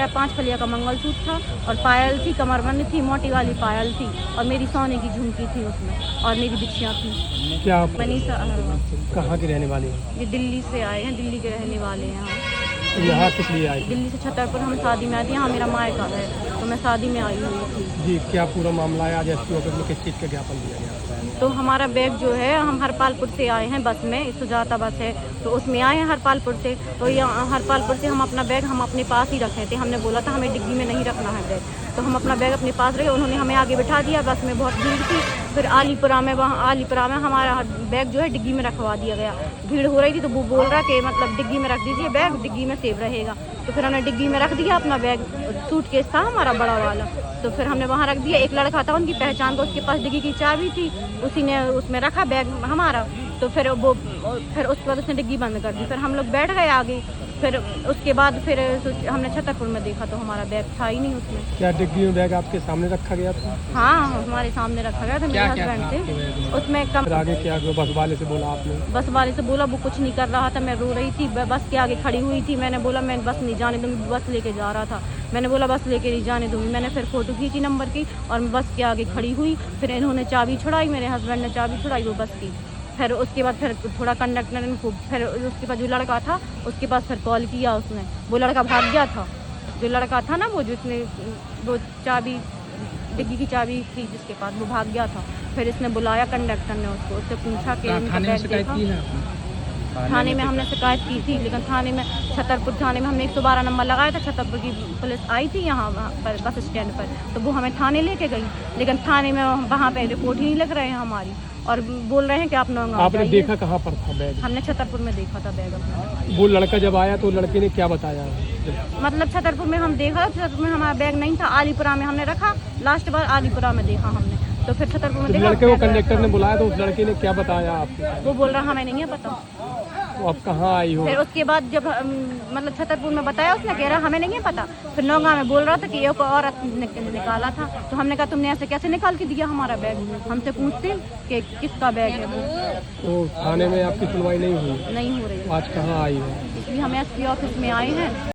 मेरा 5 फलिया का मंगलसूत्र था और पायल थी, कमरबंद थी, मोटी वाली पायल थी और मेरी सोने की झुमकी थी उसमें और मेरी बिछियाँ थी। क्या आप मनीषा कहाँ के रहने वाले हैं? ये दिल्ली से आए हैं, दिल्ली के रहने वाले हैं हम। तो यहाँ किस लिए आए थे? दिल्ली से छतरपुर हम शादी में आए थे, यहाँ मेरा मायका है तो मैं शादी में आई हुई थी। जी, क्या पूरा मामला है? आज एसपी ऑफिस में किस चीज़ का ज्ञापन दिया गया? तो हमारा बैग जो है, हम हरपालपुर से आए हैं बस में, सुजाता बस है तो उसमें आए हैं हरपालपुर से। तो यहाँ हरपालपुर से हम अपना बैग हम अपने पास ही रखे थे। हमने बोला था हमें डिग्गी में नहीं रखना है बैग, तो हम अपना बैग अपने पास रखे। उन्होंने हमें आगे बिठा दिया, बस में बहुत भीड़ थी। फिर आलीपुरा में हमारा बैग जो है डिग्गी में रखवा दिया गया। भीड़ हो रही थी तो वो बोल रहा कि मतलब डिग्गी में रख दीजिए बैग, डिग्गी में सेफ रहेगा। तो फिर हमने डिग्गी में रख दिया अपना बैग। सूटकेस था हमारा बड़ा वाला, तो फिर हमने वहाँ रख दिया। एक लड़का था, उनकी पहचान को, उसके पास डिग्गी की चाबी थी, उसी ने उसमें रखा बैग हमारा। तो फिर उसके बाद उसने डिग्गी बंद कर दी। फिर हम लोग बैठ गए आगे। फिर उसके बाद फिर हमने छतरपुर में देखा तो हमारा बैग था ही नहीं उसमें। क्या डिग्गी में बैग आपके सामने रखा गया था? हाँ, हमारे सामने रखा गया था। मेरे हस्बैंड थे उसमें। फिर आगे क्या हुआ? बस वाले से बोला आपने? बस वाले से बोला, वो कुछ नहीं कर रहा था। मैं रो रही थी, बस के आगे खड़ी हुई थी। मैंने बोला मैं बस नहीं जाने दूँगी, बस लेके जा रहा था। मैंने बोला बस लेके नहीं जाने दूँगी। मैंने फिर फ़ोटो खींची नंबर की और मैं बस के आगे खड़ी हुई। फिर इन्होंने चाबी छुड़ाई, मेरे हस्बैंड ने चाबी छुड़ाई वो बस की। फिर उसके बाद फिर थोड़ा कंडक्टर ने फिर उसके पास जो लड़का था उसके पास फिर कॉल किया उसने। वो लड़का भाग गया था, जो लड़का था ना वो जिसने वो चाबी डिग्गी की चाबी थी जिसके पास, वो भाग गया था। फिर इसने बुलाया कंडक्टर ने उसको, उससे पूछा कि इनका बैग देखा। थाने में हमने शिकायत की थी, लेकिन थाने में छतरपुर थाने में हमने 112 नंबर लगाया था। छतरपुर की पुलिस आई थी यहाँ पर बस स्टैंड पर, तो वो हमें थाने लेके गई। लेकिन थाने में वहाँ पे रिपोर्ट ही नहीं लिख रहे हैं हमारी और बोल रहे हैं कि आप लोग। आपने देखा कहाँ पर था बैग? हमने छतरपुर में देखा था बैग अपना। वो लड़का जब आया तो लड़के ने क्या बताया? मतलब छतरपुर में हम देखा, छतरपुर में हमारा बैग नहीं था। आलीपुरा में हमने रखा, लास्ट बार आलीपुरा में देखा हमने। तो फिर छतरपुर में देखा। लड़के को कंडक्टर ने बुलाया तो उस लड़के ने क्या बताया आपको? वो बोल रहा हमें नहीं है पता। तो आप कहाँ आई हो? फिर उसके बाद जब मतलब छतरपुर में बताया, उसने कह रहा हमें नहीं है पता। फिर नौगांव में बोल रहा था कि एक औरत निकाला था। तो हमने कहा तुमने ऐसे कैसे निकाल के दिया हमारा बैग? हमसे पूछते कि किसका बैग है वो। तो थाने में आपकी सुनवाई नहीं हुई? नहीं हो रही। आज कहाँ आई हो? इसलिए हम एसपी ऑफिस में आए हैं।